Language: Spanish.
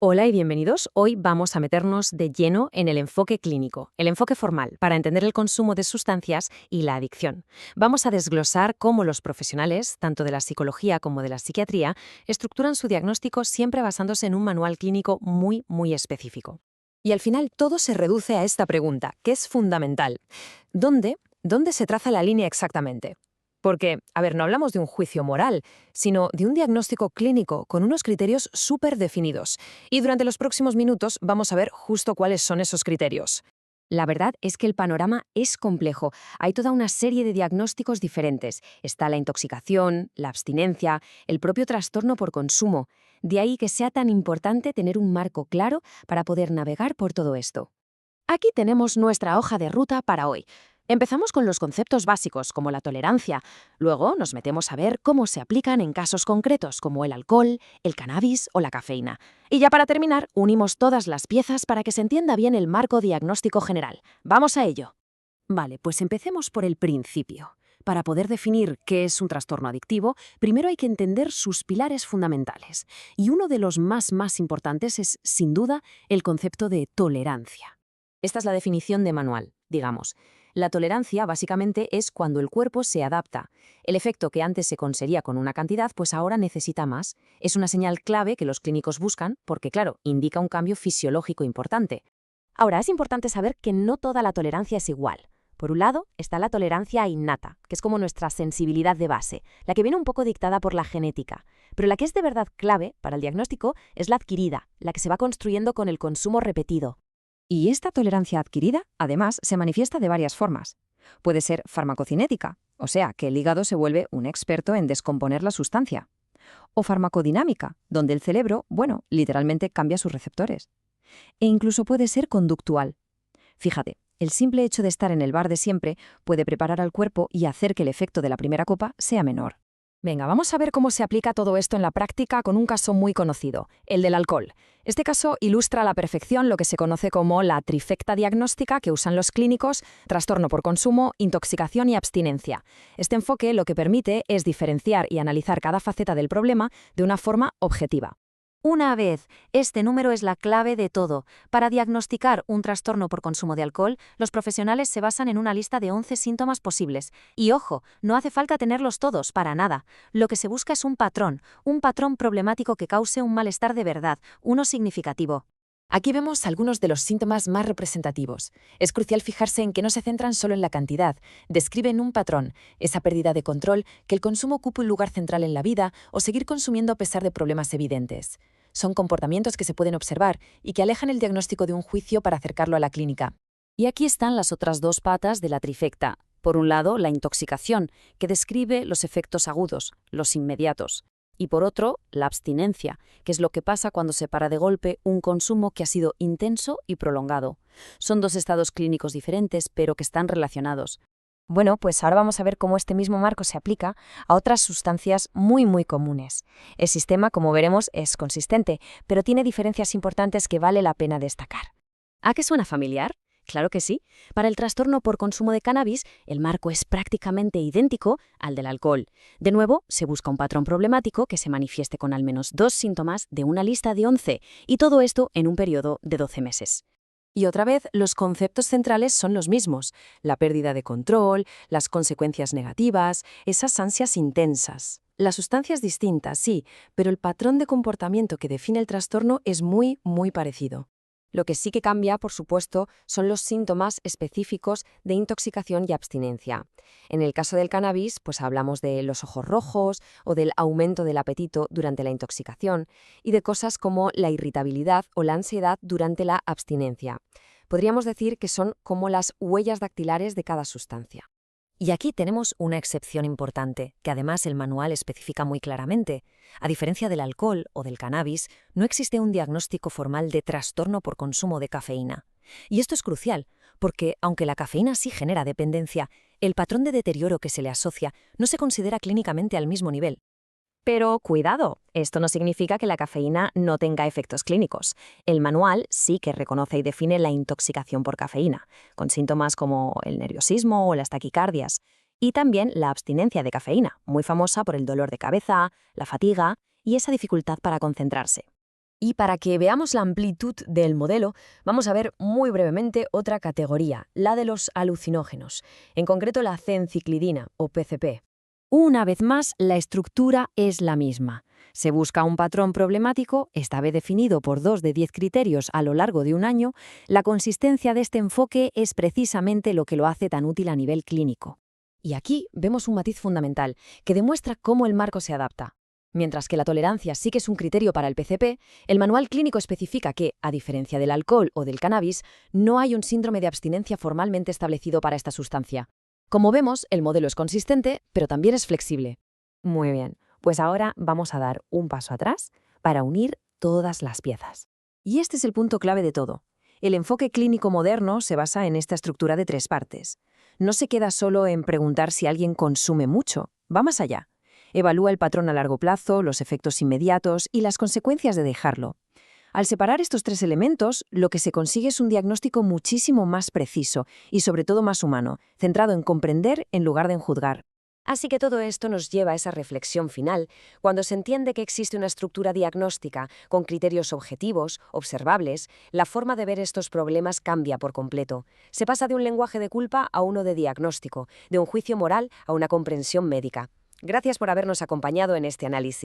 Hola y bienvenidos. Hoy vamos a meternos de lleno en el enfoque clínico, el enfoque formal, para entender el consumo de sustancias y la adicción. Vamos a desglosar cómo los profesionales, tanto de la psicología como de la psiquiatría, estructuran su diagnóstico siempre basándose en un manual clínico muy específico. Y al final todo se reduce a esta pregunta, que es fundamental. ¿Dónde se traza la línea exactamente? Porque, a ver, no hablamos de un juicio moral, sino de un diagnóstico clínico con unos criterios súper definidos. Y durante los próximos minutos vamos a ver justo cuáles son esos criterios. La verdad es que el panorama es complejo. Hay toda una serie de diagnósticos diferentes. Está la intoxicación, la abstinencia, el propio trastorno por consumo. De ahí que sea tan importante tener un marco claro para poder navegar por todo esto. Aquí tenemos nuestra hoja de ruta para hoy. Empezamos con los conceptos básicos, como la tolerancia. Luego nos metemos a ver cómo se aplican en casos concretos, como el alcohol, el cannabis o la cafeína. Y ya para terminar, unimos todas las piezas para que se entienda bien el marco diagnóstico general. ¡Vamos a ello! Vale, pues empecemos por el principio. Para poder definir qué es un trastorno adictivo, primero hay que entender sus pilares fundamentales. Y uno de los más importantes es, sin duda, el concepto de tolerancia. Esta es la definición de manual, digamos. La tolerancia, básicamente, es cuando el cuerpo se adapta. El efecto que antes se conseguía con una cantidad, pues ahora necesita más. Es una señal clave que los clínicos buscan porque, claro, indica un cambio fisiológico importante. Ahora, es importante saber que no toda la tolerancia es igual. Por un lado, está la tolerancia innata, que es como nuestra sensibilidad de base, la que viene un poco dictada por la genética. Pero la que es de verdad clave para el diagnóstico es la adquirida, la que se va construyendo con el consumo repetido. Y esta tolerancia adquirida, además, se manifiesta de varias formas. Puede ser farmacocinética, o sea, que el hígado se vuelve un experto en descomponer la sustancia. O farmacodinámica, donde el cerebro, literalmente cambia sus receptores. E incluso puede ser conductual. Fíjate, el simple hecho de estar en el bar de siempre puede preparar al cuerpo y hacer que el efecto de la primera copa sea menor. Venga, vamos a ver cómo se aplica todo esto en la práctica con un caso muy conocido, el del alcohol. Este caso ilustra a la perfección lo que se conoce como la trifecta diagnóstica que usan los clínicos: trastorno por consumo, intoxicación y abstinencia. Este enfoque lo que permite es diferenciar y analizar cada faceta del problema de una forma objetiva. Una vez, este número es la clave de todo. Para diagnosticar un trastorno por consumo de alcohol, los profesionales se basan en una lista de 11 síntomas posibles. Y ojo, no hace falta tenerlos todos, para nada. Lo que se busca es un patrón problemático que cause un malestar de verdad, uno significativo. Aquí vemos algunos de los síntomas más representativos. Es crucial fijarse en que no se centran solo en la cantidad, describen un patrón, esa pérdida de control, que el consumo ocupe un lugar central en la vida o seguir consumiendo a pesar de problemas evidentes. Son comportamientos que se pueden observar y que alejan el diagnóstico de un juicio para acercarlo a la clínica. Y aquí están las otras dos patas de la trifecta. Por un lado, la intoxicación, que describe los efectos agudos, los inmediatos. Y por otro, la abstinencia, que es lo que pasa cuando se para de golpe un consumo que ha sido intenso y prolongado. Son dos estados clínicos diferentes, pero que están relacionados. Bueno, pues ahora vamos a ver cómo este mismo marco se aplica a otras sustancias muy comunes. El sistema, como veremos, es consistente, pero tiene diferencias importantes que vale la pena destacar. ¿A qué suena familiar? Claro que sí. Para el trastorno por consumo de cannabis, el marco es prácticamente idéntico al del alcohol. De nuevo, se busca un patrón problemático que se manifieste con al menos 2 síntomas de una lista de 11, y todo esto en un periodo de 12 meses. Y otra vez, los conceptos centrales son los mismos: la pérdida de control, las consecuencias negativas, esas ansias intensas. La sustancia es distinta, sí, pero el patrón de comportamiento que define el trastorno es muy parecido. Lo que sí que cambia, por supuesto, son los síntomas específicos de intoxicación y abstinencia. En el caso del cannabis, pues hablamos de los ojos rojos o del aumento del apetito durante la intoxicación, y de cosas como la irritabilidad o la ansiedad durante la abstinencia. Podríamos decir que son como las huellas dactilares de cada sustancia. Y aquí tenemos una excepción importante, que además el manual especifica muy claramente. A diferencia del alcohol o del cannabis, no existe un diagnóstico formal de trastorno por consumo de cafeína. Y esto es crucial, porque aunque la cafeína sí genera dependencia, el patrón de deterioro que se le asocia no se considera clínicamente al mismo nivel. Pero cuidado, esto no significa que la cafeína no tenga efectos clínicos. El manual sí que reconoce y define la intoxicación por cafeína, con síntomas como el nerviosismo o las taquicardias, y también la abstinencia de cafeína, muy famosa por el dolor de cabeza, la fatiga y esa dificultad para concentrarse. Y para que veamos la amplitud del modelo, vamos a ver muy brevemente otra categoría, la de los alucinógenos, en concreto la cenciclidina o PCP. Una vez más, la estructura es la misma. Se busca un patrón problemático, esta vez definido por 2 de 10 criterios a lo largo de un año. La consistencia de este enfoque es precisamente lo que lo hace tan útil a nivel clínico. Y aquí vemos un matiz fundamental que demuestra cómo el marco se adapta. Mientras que la tolerancia sí que es un criterio para el PCP, el manual clínico especifica que, a diferencia del alcohol o del cannabis, no hay un síndrome de abstinencia formalmente establecido para esta sustancia. Como vemos, el modelo es consistente, pero también es flexible. Muy bien, pues ahora vamos a dar un paso atrás para unir todas las piezas. Y este es el punto clave de todo. El enfoque clínico moderno se basa en esta estructura de 3 partes. No se queda solo en preguntar si alguien consume mucho, va más allá. Evalúa el patrón a largo plazo, los efectos inmediatos y las consecuencias de dejarlo. Al separar estos 3 elementos, lo que se consigue es un diagnóstico muchísimo más preciso y sobre todo más humano, centrado en comprender en lugar de en juzgar. Así que todo esto nos lleva a esa reflexión final, cuando se entiende que existe una estructura diagnóstica con criterios objetivos, observables, la forma de ver estos problemas cambia por completo. Se pasa de un lenguaje de culpa a uno de diagnóstico, de un juicio moral a una comprensión médica. Gracias por habernos acompañado en este análisis.